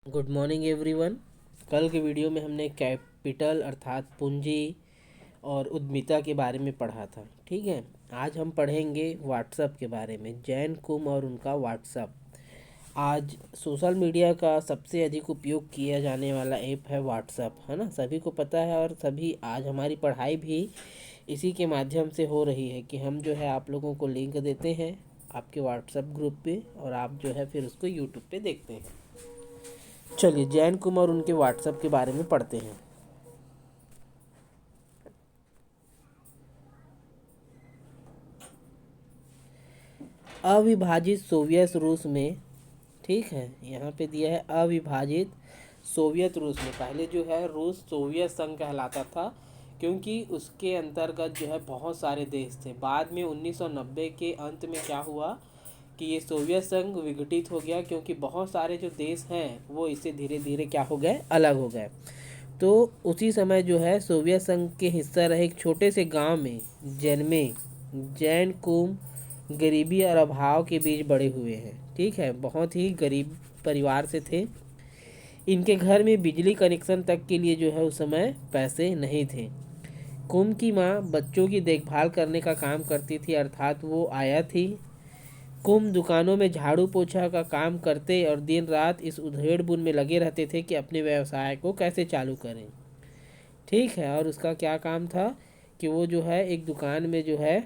Good morning everyone. कल के video में हमने कैपिटल अर्थात पूंजी और उद्यमिता के बारे में पढ़ा था। ठीक है, आज हम पढ़ेंगे व्हाट्सएप के बारे में। जैन कुम और उनका व्हाट्सएप। आज सोशल मीडिया का सबसे अधिक उपयोग किया जाने वाला ऐप है व्हाट्सएप, है ना। सभी को पता है और सभी आज हमारी पढ़ाई भी इसी के माध्यम से हो रही है कि हम जो है आप लोगों को लिंक देते हैं आपके व्हाट्सएप ग्रुप पे और आप जो है फिर उसको यूट्यूब पे देखते हैं। चलिए जैन कुमार उनके व्हाट्सएप के बारे में पढ़ते हैं। अविभाजित सोवियत रूस में, ठीक है, यहाँ पे दिया है अविभाजित सोवियत रूस में। पहले जो है रूस सोवियत संघ कहलाता था क्योंकि उसके अंतर्गत जो है बहुत सारे देश थे। बाद में 1990 के अंत में क्या हुआ कि ये सोवियत संघ विघटित हो गया क्योंकि बहुत सारे जो देश हैं वो इससे धीरे धीरे क्या हो गए, अलग हो गए। तो उसी समय जो है सोवियत संघ के हिस्सा रहे एक छोटे से गांव में जन्मे जैन कुम गरीबी और अभाव के बीच बड़े हुए हैं। ठीक है, बहुत ही गरीब परिवार से थे। इनके घर में बिजली कनेक्शन तक के लिए जो है उस समय पैसे नहीं थे। कुम की माँ बच्चों की देखभाल करने का काम करती थी, अर्थात वो आया थी। कुम दुकानों में झाड़ू पोछा का काम करते और दिन रात इस उधेड़ बुन में लगे रहते थे कि अपने व्यवसाय को कैसे चालू करें। ठीक है, और उसका क्या काम था कि वो जो है एक दुकान में जो है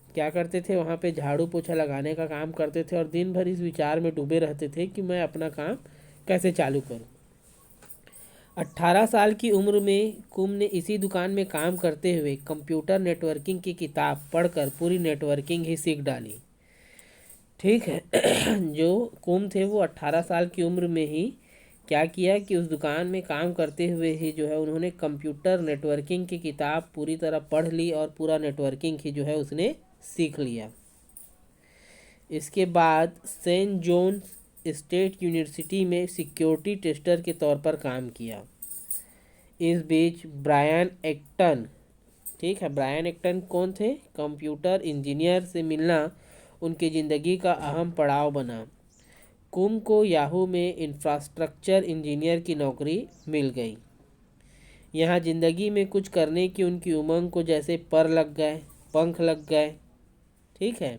क्या करते थे, वहाँ पे झाड़ू पोछा लगाने का काम करते थे और दिन भर इस विचार में डूबे रहते थे कि मैं अपना काम कैसे चालू करूं। 18 साल की उम्र में कुम ने इसी दुकान में काम करते हुए कंप्यूटर नेटवर्किंग की किताब पढ़कर पूरी नेटवर्किंग ही सीख डाली। ठीक है जो कुम थे वो 18 साल की उम्र में ही क्या किया कि उस दुकान में काम करते हुए ही जो है उन्होंने कंप्यूटर नेटवर्किंग की किताब पूरी तरह पढ़ ली और पूरा नेटवर्किंग ही जो है उसने सीख लिया। इसके बाद सेंट जोन्स स्टेट यूनिवर्सिटी में सिक्योरिटी टेस्टर के तौर पर काम किया। इस बीच ब्रायन एक्टन, ठीक है, ब्रायन एक्टन कौन थे, कंप्यूटर इंजीनियर से मिलना उनकी ज़िंदगी का अहम पड़ाव बना। कुम को याहू में इंफ्रास्ट्रक्चर इंजीनियर की नौकरी मिल गई। यहाँ ज़िंदगी में कुछ करने की उनकी उमंग को जैसे पर लग गए, पंख लग गए। ठीक है,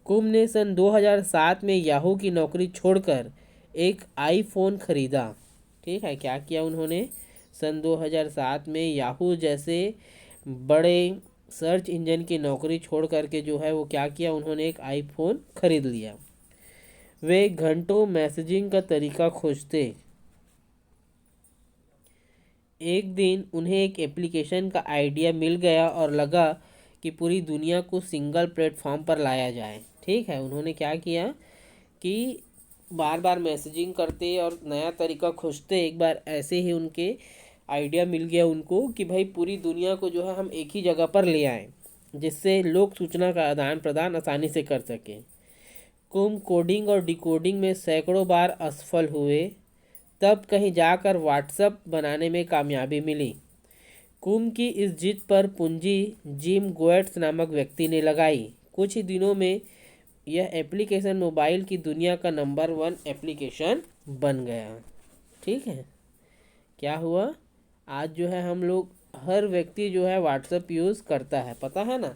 कुम ने सन 2007 में याहू की नौकरी छोड़कर एक आईफोन खरीदा। ठीक है, क्या किया उन्होंने, सन 2007 में याहू जैसे बड़े सर्च इंजन की नौकरी छोड़ करके जो है वो क्या किया, उन्होंने एक आईफोन खरीद लिया। वे घंटों मैसेजिंग का तरीका खोजते। एक दिन उन्हें एक एप्लीकेशन का आइडिया मिल गया और लगा कि पूरी दुनिया को सिंगल प्लेटफॉर्म पर लाया जाए। ठीक है, उन्होंने क्या किया कि बार बार मैसेजिंग करते और नया तरीका खोजते। एक बार ऐसे ही उनके आइडिया मिल गया उनको कि भाई पूरी दुनिया को जो है हम एक ही जगह पर ले आएँ जिससे लोग सूचना का आदान प्रदान आसानी से कर सकें। कुम कोडिंग और डिकोडिंग में सैकड़ों बार असफल हुए, तब कहीं जाकर व्हाट्सएप बनाने में कामयाबी मिली। कुम की इस जिद पर पूंजी जिम गोएट्स नामक व्यक्ति ने लगाई। कुछ ही दिनों में यह एप्लीकेशन मोबाइल की दुनिया का नंबर 1 एप्लीकेशन बन गया। ठीक है, क्या हुआ, आज जो है हम लोग हर व्यक्ति जो है व्हाट्सएप यूज़ करता है, पता है ना।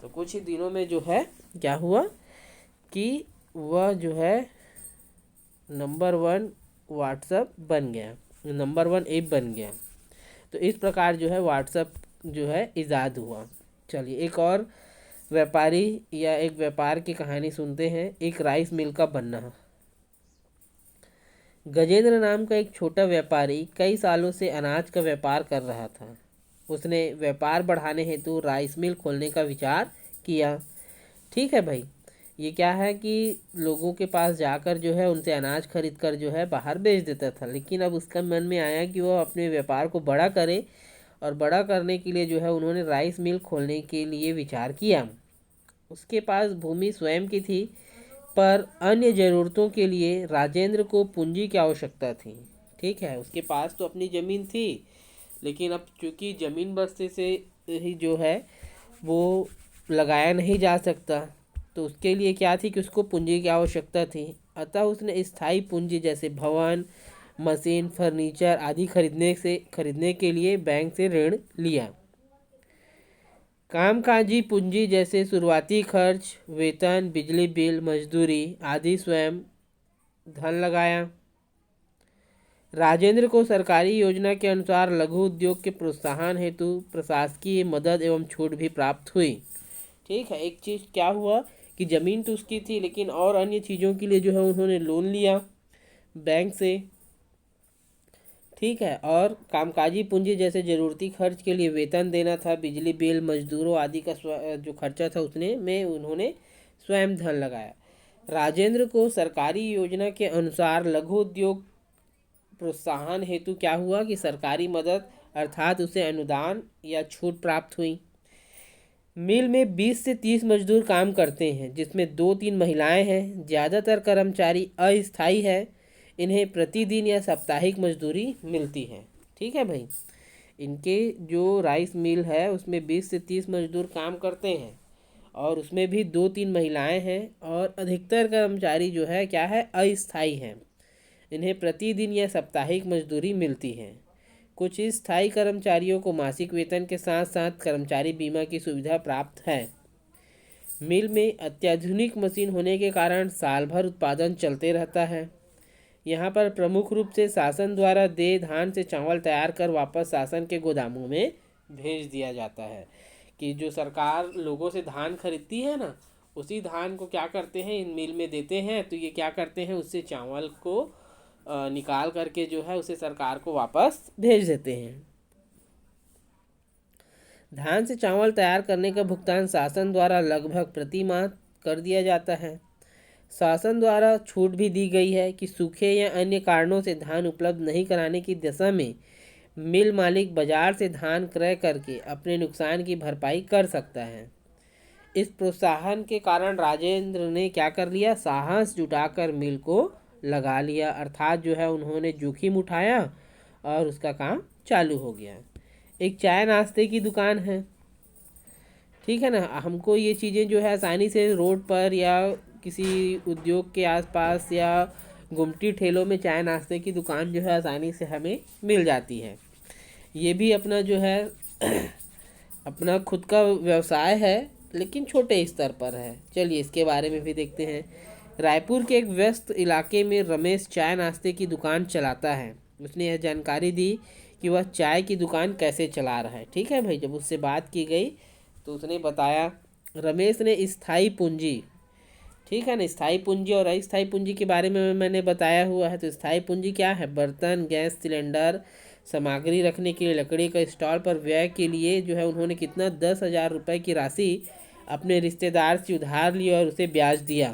तो कुछ ही दिनों में जो है क्या हुआ कि वह जो है नंबर 1 व्हाट्सएप बन गया, नंबर 1 ऐप बन गया। तो इस प्रकार जो है व्हाट्सएप जो है ईजाद हुआ। चलिए एक और व्यापारी या एक व्यापार की कहानी सुनते हैं। एक राइस मिल का बनना। गजेंद्र नाम का एक छोटा व्यापारी कई सालों से अनाज का व्यापार कर रहा था। उसने व्यापार बढ़ाने हेतु राइस मिल खोलने का विचार किया। ठीक है भाई, ये क्या है कि लोगों के पास जाकर जो है उनसे अनाज खरीद कर जो है बाहर बेच देता था। लेकिन अब उसका मन में आया कि वो अपने व्यापार को बड़ा करे और बड़ा करने के लिए जो है उन्होंने राइस मिल खोलने के लिए विचार किया। उसके पास भूमि स्वयं की थी, पर अन्य ज़रूरतों के लिए राजेंद्र को पूंजी की आवश्यकता थी। ठीक है, उसके पास तो अपनी ज़मीन थी, लेकिन अब चूँकि ज़मीन बस्ते से ही जो है वो लगाया नहीं जा सकता, तो उसके लिए क्या थी कि उसको पूंजी की आवश्यकता थी, अतः उसने स्थायी पूंजी जैसे भवन, मशीन, फर्नीचर आदि खरीदने के लिए बैंक से ऋण लिया। कामकाजी पूंजी जैसे शुरुआती खर्च, वेतन, बिजली बिल, मजदूरी आदि स्वयं धन लगाया। राजेंद्र को सरकारी योजना के अनुसार लघु उद्योग के प्रोत्साहन हेतु प्रशासकीय मदद एवं छूट भी प्राप्त हुई। ठीक है, एक चीज़ क्या हुआ कि ज़मीन तो उसकी थी, लेकिन और अन्य चीज़ों के लिए जो है उन्होंने लोन लिया बैंक से। ठीक है, और कामकाजी पूंजी जैसे ज़रूरती खर्च के लिए वेतन देना था, बिजली बिल, मजदूरों आदि का जो खर्चा था उसने में उन्होंने स्वयं धन लगाया। राजेंद्र को सरकारी योजना के अनुसार लघु उद्योग प्रोत्साहन हेतु क्या हुआ कि सरकारी मदद अर्थात उसे अनुदान या छूट प्राप्त हुई। मिल में 20 से 30 मजदूर काम करते हैं, जिसमें 2-3 महिलाएं हैं। ज़्यादातर कर्मचारी अस्थायी है, इन्हें प्रतिदिन या साप्ताहिक मजदूरी मिलती है। ठीक है भाई, इनके जो राइस मिल है उसमें 20 से 30 मजदूर काम करते हैं और उसमें भी 2-3 महिलाएं हैं, और अधिकतर कर्मचारी जो है क्या है, अस्थायी हैं, इन्हें प्रतिदिन या साप्ताहिक मजदूरी मिलती है। कुछ स्थायी कर्मचारियों को मासिक वेतन के साथ साथ कर्मचारी बीमा की सुविधा प्राप्त है। मिल में अत्याधुनिक मशीन होने के कारण साल भर उत्पादन चलते रहता है। यहाँ पर प्रमुख रूप से शासन द्वारा देय धान से चावल तैयार कर वापस शासन के गोदामों में भेज दिया जाता है। कि जो सरकार लोगों से धान खरीदती है ना, उसी धान को क्या करते हैं, इन मिल में देते हैं, तो ये क्या करते हैं, उससे चावल को निकाल करके जो है उसे सरकार को वापस भेज देते हैं। धान से चावल तैयार करने का भुगतान शासन द्वारा लगभग प्रति माह कर दिया जाता है। शासन द्वारा छूट भी दी गई है कि सूखे या अन्य कारणों से धान उपलब्ध नहीं कराने की दशा में मिल मालिक बाजार से धान क्रय करके अपने नुकसान की भरपाई कर सकता है। इस प्रोत्साहन के कारण राजेंद्र ने क्या कर लिया, साहस जुटाकर मिल को लगा लिया, अर्थात जो है उन्होंने जोखिम उठाया और उसका काम चालू हो गया। एक चाय नाश्ते की दुकान है। ठीक है ना, हमको ये चीज़ें जो है आसानी से रोड पर या किसी उद्योग के आसपास या गुमटी ठेलों में चाय नाश्ते की दुकान जो है आसानी से हमें मिल जाती है। ये भी अपना जो है अपना खुद का व्यवसाय है, लेकिन छोटे स्तर पर है। चलिए इसके बारे में भी देखते हैं। रायपुर के एक व्यस्त इलाके में रमेश चाय नाश्ते की दुकान चलाता है। उसने यह जानकारी दी कि वह चाय की दुकान कैसे चला रहा है। ठीक है भाई, जब उससे बात की गई तो उसने बताया, रमेश ने स्थायी पूंजी, ठीक है ना, स्थायी पूंजी और अस्थायी पूंजी के बारे में मैंने बताया हुआ है। तो स्थायी पूंजी क्या है, बर्तन, गैस सिलेंडर, सामग्री रखने के लिए लकड़ी का स्टॉल पर व्यय के लिए जो है उन्होंने कितना 10,000 रुपये की राशि अपने रिश्तेदार से उधार ली और उसे ब्याज दिया।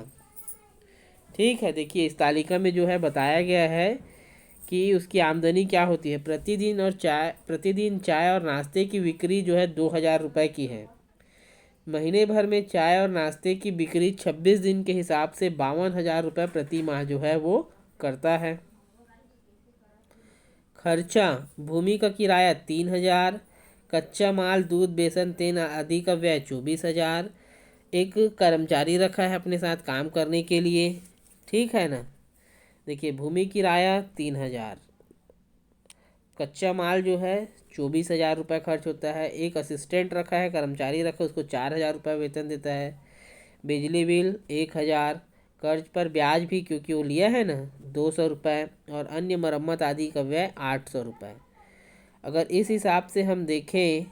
ठीक है, देखिए इस तालिका में जो है बताया गया है कि उसकी आमदनी क्या होती है। प्रतिदिन चाय और नाश्ते की बिक्री जो है 2,000 रुपये की है। महीने भर में चाय और नाश्ते की बिक्री 26 दिन के हिसाब से 52,000 रुपये प्रति माह जो है वो करता है। खर्चा, भूमि का किराया 3,000, कच्चा माल, दूध, बेसन, तेल आदि का व्यय 24,000। एक कर्मचारी रखा है अपने साथ काम करने के लिए। ठीक है ना, देखिए भूमि किराया 3,000, कच्चा माल जो है 24,000 रुपये खर्च होता है। एक असिस्टेंट रखा है, कर्मचारी रखा, उसको 4,000 रुपये वेतन देता है। बिजली बिल 1,000, कर्ज पर ब्याज भी क्योंकि वो लिया है ना 200 रुपये, और अन्य मरम्मत आदि का व्यय 800 रुपये। अगर इस हिसाब से हम देखें,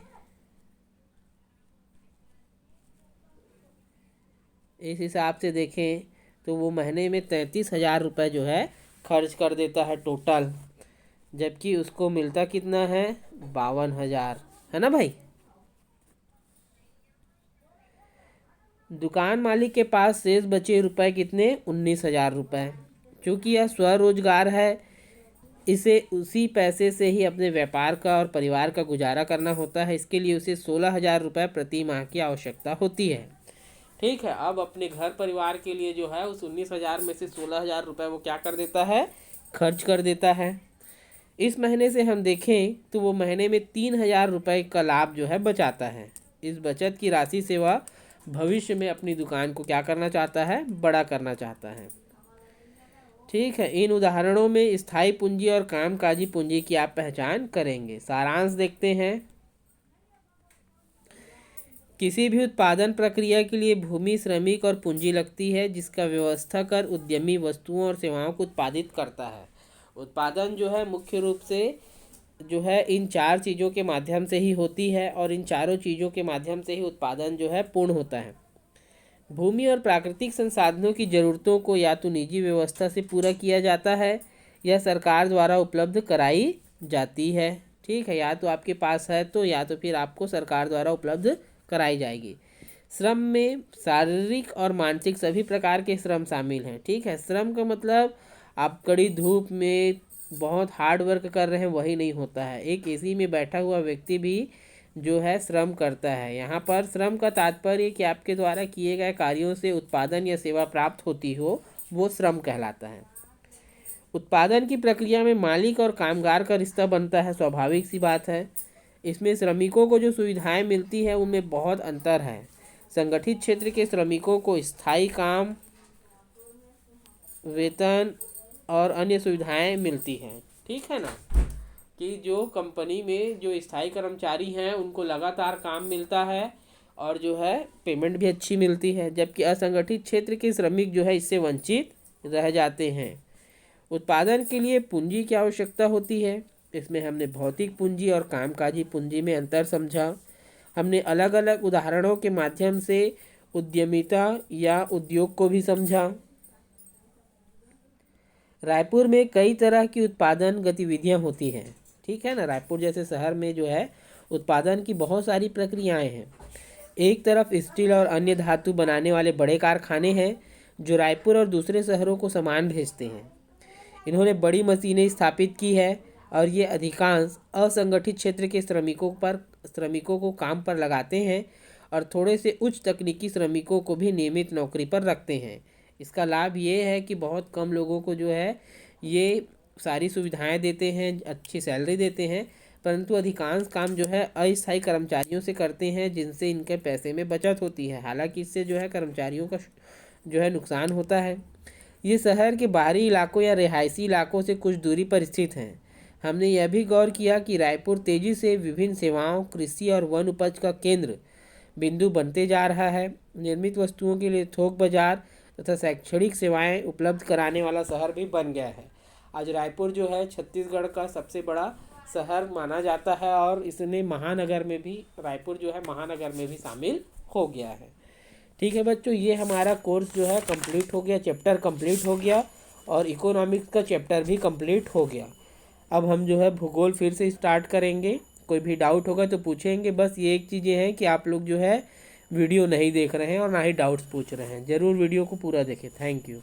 तो वो महीने में 33,000 रुपये जो है खर्च कर देता है टोटल, जबकि उसको मिलता कितना है, 52,000, है ना भाई। दुकान मालिक के पास शेष बचे रुपए कितने, 19,000 रुपये। क्योंकि यह स्वरोजगार है, इसे उसी पैसे से ही अपने व्यापार का और परिवार का गुजारा करना होता है। इसके लिए उसे 16,000 रुपये प्रति माह की आवश्यकता होती है। ठीक है, अब अपने घर परिवार के लिए जो है उस 19,000 में से 16,000 रुपये वो क्या कर देता है, खर्च कर देता है। इस महीने से हम देखें तो वो महीने में 3,000 रुपये का लाभ जो है बचाता है। इस बचत की राशि से वह भविष्य में अपनी दुकान को क्या करना चाहता है, बड़ा करना चाहता है। ठीक है, इन उदाहरणों में स्थायी पूंजी और कामकाजी पूंजी की आप पहचान करेंगे। सारांश देखते हैं। किसी भी उत्पादन प्रक्रिया के लिए भूमि, श्रमिक और पूंजी लगती है, जिसका व्यवस्था कर उद्यमी वस्तुओं और सेवाओं को उत्पादित करता है। उत्पादन जो है मुख्य रूप से जो है इन चार चीज़ों के माध्यम से ही होती है, और इन चारों चीज़ों के माध्यम से ही उत्पादन जो है पूर्ण होता है। भूमि और प्राकृतिक संसाधनों की ज़रूरतों को या तो निजी व्यवस्था से पूरा किया जाता है या सरकार द्वारा उपलब्ध कराई जाती है। ठीक है, या तो आपके पास है तो, या तो फिर आपको सरकार द्वारा उपलब्ध कराई जाएगी। श्रम में शारीरिक और मानसिक सभी प्रकार के श्रम शामिल हैं। ठीक है, श्रम का मतलब आप कड़ी धूप में बहुत हार्ड वर्क कर रहे हैं वही नहीं होता है। एक एसी में बैठा हुआ व्यक्ति भी जो है श्रम करता है। यहाँ पर श्रम का तात्पर्य कि आपके द्वारा किए गए कार्यों से उत्पादन या सेवा प्राप्त होती हो, वो श्रम कहलाता है। उत्पादन की प्रक्रिया में मालिक और कामगार का रिश्ता बनता है, स्वाभाविक सी बात है। इसमें श्रमिकों को जो सुविधाएं मिलती है उनमें बहुत अंतर है। संगठित क्षेत्र के श्रमिकों को स्थायी काम, वेतन और अन्य सुविधाएं मिलती हैं। ठीक है ना, कि जो कंपनी में जो स्थायी कर्मचारी हैं उनको लगातार काम मिलता है और जो है पेमेंट भी अच्छी मिलती है, जबकि असंगठित क्षेत्र के श्रमिक जो है इससे वंचित रह जाते हैं। उत्पादन के लिए पूंजी की आवश्यकता होती है। इसमें हमने भौतिक पूंजी और कामकाजी पूंजी में अंतर समझा। हमने अलग अलग उदाहरणों के माध्यम से उद्यमिता या उद्योग को भी समझा। रायपुर में कई तरह की उत्पादन गतिविधियां होती हैं। ठीक है ना, रायपुर जैसे शहर में जो है उत्पादन की बहुत सारी प्रक्रियाएं हैं। एक तरफ स्टील और अन्य धातु बनाने वाले बड़े कारखाने हैं जो रायपुर और दूसरे शहरों को सामान भेजते हैं। इन्होंने बड़ी मशीनें स्थापित की है और ये अधिकांश असंगठित क्षेत्र के श्रमिकों को काम पर लगाते हैं और थोड़े से उच्च तकनीकी श्रमिकों को भी नियमित नौकरी पर रखते हैं। इसका लाभ ये है कि बहुत कम लोगों को जो है ये सारी सुविधाएं देते हैं, अच्छी सैलरी देते हैं, परंतु अधिकांश काम जो है अस्थायी कर्मचारियों से करते हैं, जिनसे इनके पैसे में बचत होती है। हालांकि इससे जो है कर्मचारियों का जो है नुकसान होता है। ये शहर के बाहरी इलाकों या रिहायशी इलाकों से कुछ दूरी पर स्थित हैं। हमने यह भी गौर किया कि रायपुर तेजी से विभिन्न सेवाओं, कृषि और वन उपज का केंद्र बिंदु बनते जा रहा है। निर्मित वस्तुओं के लिए थोक बाजार तथा शैक्षणिक सेवाएं उपलब्ध कराने वाला शहर भी बन गया है। आज रायपुर जो है छत्तीसगढ़ का सबसे बड़ा शहर माना जाता है और इसने महानगर में भी, रायपुर जो है महानगर में भी शामिल हो गया है। ठीक है बच्चों, ये हमारा कोर्स जो है कंप्लीट हो गया, चैप्टर कंप्लीट हो गया और इकोनॉमिक्स का चैप्टर भी कंप्लीट हो गया। अब हम जो है भूगोल फिर से स्टार्ट करेंगे। कोई भी डाउट होगा तो पूछेंगे। बस ये एक चीज़ें हैं कि आप लोग जो है वीडियो नहीं देख रहे हैं और ना ही डाउट्स पूछ रहे हैं। ज़रूर वीडियो को पूरा देखें। Thank you.